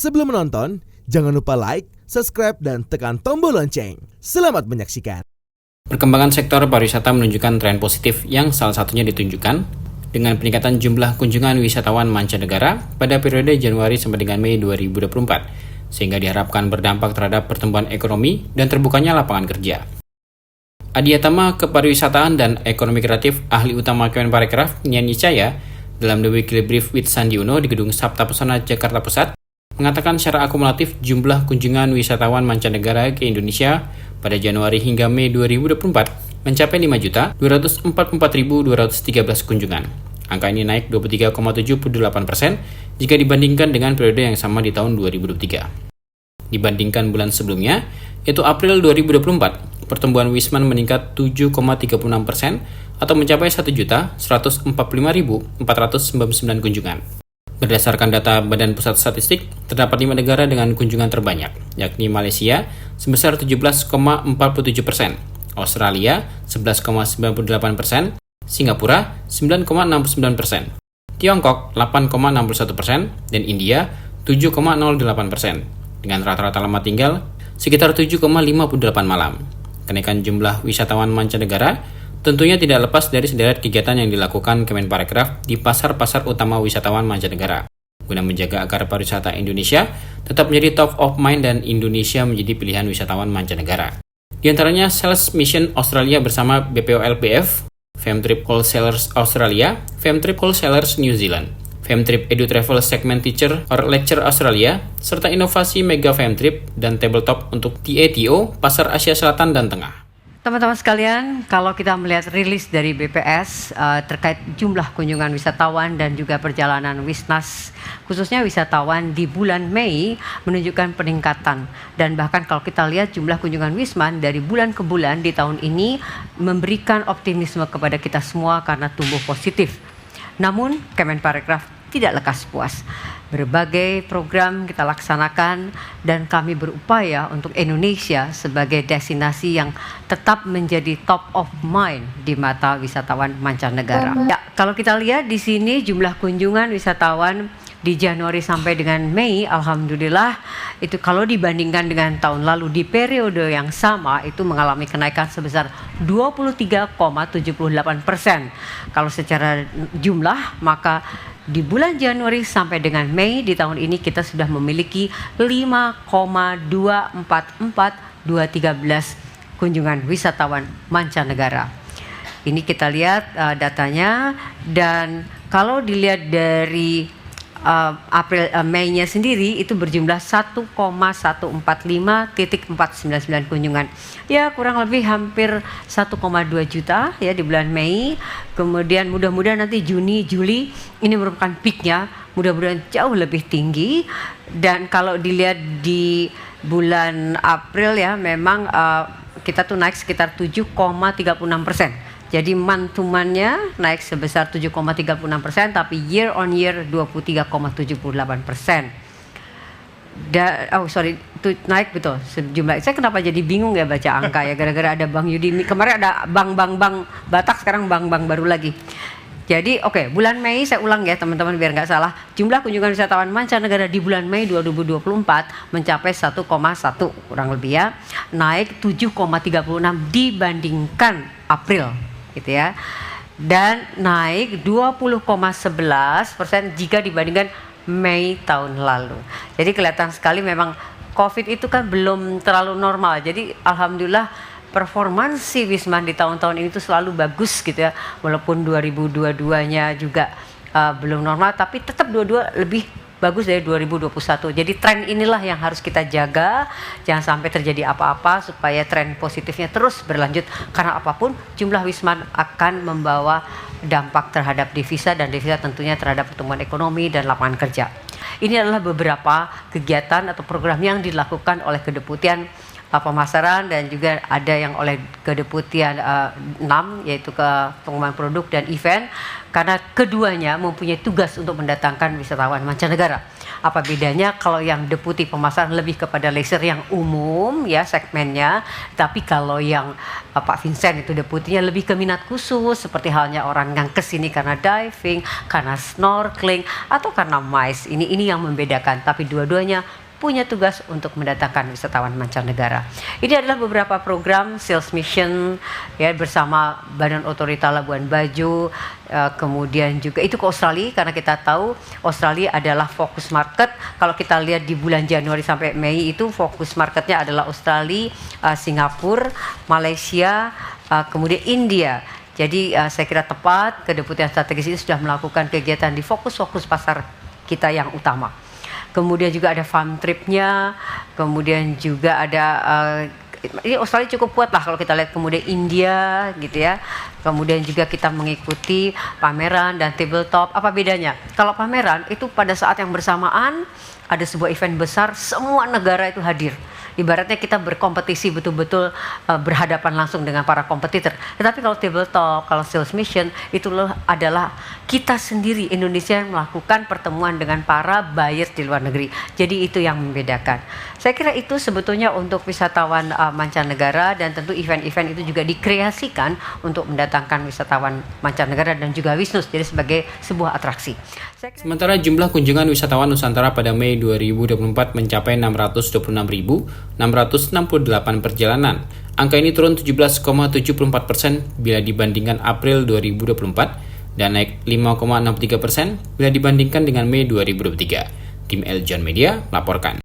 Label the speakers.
Speaker 1: Sebelum menonton, jangan lupa like, subscribe, dan tekan tombol lonceng. Selamat menyaksikan.
Speaker 2: Perkembangan sektor pariwisata menunjukkan tren positif yang salah satunya ditunjukkan dengan peningkatan jumlah kunjungan wisatawan mancanegara pada periode Januari sampai dengan Mei 2024, sehingga diharapkan berdampak terhadap pertumbuhan ekonomi dan terbukanya lapangan kerja. Adiatama Kepariwisataan dan Ekonomi Kreatif, ahli utama Kemenparekraf, Nian Icaya, dalam The Weekly Brief with Sandi Uno di Gedung Sabta Pesona, Jakarta Pusat, mengatakan secara akumulatif jumlah kunjungan wisatawan mancanegara ke Indonesia pada Januari hingga Mei 2024 mencapai 5.244.213 kunjungan. Angka ini naik 23,78% jika dibandingkan dengan periode yang sama di tahun 2023. Dibandingkan bulan sebelumnya, yaitu April 2024, pertumbuhan Wisman meningkat 7,36% atau mencapai 1.145.499 kunjungan. Berdasarkan data Badan Pusat Statistik, terdapat 5 negara dengan kunjungan terbanyak, yakni Malaysia sebesar 17,47%, Australia 11,98%, Singapura 9,69%, Tiongkok 8,61%, dan India 7,08%, dengan rata-rata lama tinggal sekitar 7,58 malam. Kenaikan jumlah wisatawan mancanegara tentunya tidak lepas dari sederet kegiatan yang dilakukan Kemenparekraf di pasar-pasar utama wisatawan mancanegara, guna menjaga agar pariwisata Indonesia tetap menjadi top of mind dan Indonesia menjadi pilihan wisatawan mancanegara. Di antaranya Sales Mission Australia bersama BPO-LPF, Femtrip Wholesalers Australia, Femtrip Wholesalers New Zealand, Femtrip Edu Travel Segment Teacher or Lecture Australia, serta inovasi Mega Femtrip dan Tabletop untuk TATO, Pasar Asia Selatan dan Tengah.
Speaker 3: Teman-teman sekalian, kalau kita melihat rilis dari BPS terkait jumlah kunjungan wisatawan dan juga perjalanan Wisnas, khususnya wisatawan di bulan Mei menunjukkan peningkatan. Dan bahkan kalau kita lihat jumlah kunjungan Wisman dari bulan ke bulan di tahun ini memberikan optimisme kepada kita semua karena tumbuh positif. Namun Kemenparekraf tidak lekas puas. Berbagai program kita laksanakan dan kami berupaya untuk Indonesia sebagai destinasi yang tetap menjadi top of mind di mata wisatawan mancanegara. Ya, kalau kita lihat di sini jumlah kunjungan wisatawan di Januari sampai dengan Mei, alhamdulillah itu kalau dibandingkan dengan tahun lalu di periode yang sama itu mengalami kenaikan sebesar 23,78%. Kalau secara jumlah maka di bulan Januari sampai dengan Mei di tahun ini kita sudah memiliki 5,244.213 kunjungan wisatawan mancanegara. Ini kita lihat datanya, dan kalau dilihat dari Mei-nya sendiri itu berjumlah 1,145.499 kunjungan. Ya, kurang lebih hampir 1,2 juta ya di bulan Mei. Kemudian mudah-mudahan nanti Juni, Juli ini merupakan peak-nya, mudah-mudahan jauh lebih tinggi. Dan kalau dilihat di bulan April ya memang kita tuh naik sekitar 7,36%. Jadi month-to-month-nya naik sebesar 7,36%, tapi year on year 23,78%. Itu naik betul sejumlah. Saya kenapa jadi bingung ya baca angka ya, gara-gara ada Bank Yudi. Kemarin ada bank Batak, sekarang bank baru lagi. Jadi bulan Mei saya ulang ya teman-teman biar nggak salah. Jumlah kunjungan wisatawan mancanegara di bulan Mei 2024 mencapai 1,1 kurang lebih ya, naik 7,36 dibandingkan April gitu ya, dan naik 20,11% jika dibandingkan Mei tahun lalu. Jadi kelihatan sekali memang COVID itu kan belum terlalu normal. Jadi alhamdulillah performansi Wisman di tahun-tahun ini tuh selalu bagus gitu ya, walaupun 2022-nya juga belum normal, tapi tetap dua-dua lebih bagus dari 2021. Jadi tren inilah yang harus kita jaga, jangan sampai terjadi apa-apa supaya tren positifnya terus berlanjut, karena apapun jumlah Wisman akan membawa dampak terhadap devisa, dan devisa tentunya terhadap pertumbuhan ekonomi dan lapangan kerja. Ini adalah beberapa kegiatan atau program yang dilakukan oleh Kedeputian Pemasaran dan juga ada yang oleh Kedeputian 6 yaitu ke pengembangan produk dan event, karena keduanya mempunyai tugas untuk mendatangkan wisatawan mancanegara. Apa bedanya kalau yang Deputi Pemasaran lebih kepada leisure yang umum ya segmennya, tapi kalau yang Pak Vincent itu deputinya lebih ke minat khusus, seperti halnya orang yang kesini karena diving, karena snorkeling, atau karena MICE. Ini yang membedakan, tapi dua-duanya punya tugas untuk mendatangkan wisatawan mancanegara. Ini adalah beberapa program sales mission ya bersama Badan Otorita Labuan Bajo, kemudian juga itu ke Australia, karena kita tahu Australia adalah fokus market. Kalau kita lihat di bulan Januari sampai Mei itu fokus marketnya adalah Australia, Singapura, Malaysia, kemudian India. Jadi saya kira tepat Kedeputian Strategis ini sudah melakukan kegiatan di fokus-fokus pasar kita yang utama. Kemudian juga ada farm tripnya, kemudian juga ada ini Australia cukup kuat lah kalau kita lihat, kemudian India gitu ya. Kemudian juga kita mengikuti pameran dan tabletop. Apa bedanya? Kalau pameran itu pada saat yang bersamaan ada sebuah event besar, semua negara itu hadir. Ibaratnya kita berkompetisi betul-betul berhadapan langsung dengan para kompetitor. Tetapi kalau tabletop, kalau sales mission, itu adalah kita sendiri Indonesia yang melakukan pertemuan dengan para buyers di luar negeri. Jadi itu yang membedakan. Saya kira itu sebetulnya untuk wisatawan mancanegara, dan tentu event-event itu juga dikreasikan untuk mendatangkan wisatawan mancanegara dan juga wisnus, jadi sebagai sebuah atraksi.
Speaker 2: Sementara jumlah kunjungan wisatawan Nusantara pada Mei 2024 mencapai 626.668 perjalanan. Angka ini turun 17,74% bila dibandingkan April 2024 dan naik 5,63% bila dibandingkan dengan Mei 2023. Tim Eljon Media melaporkan.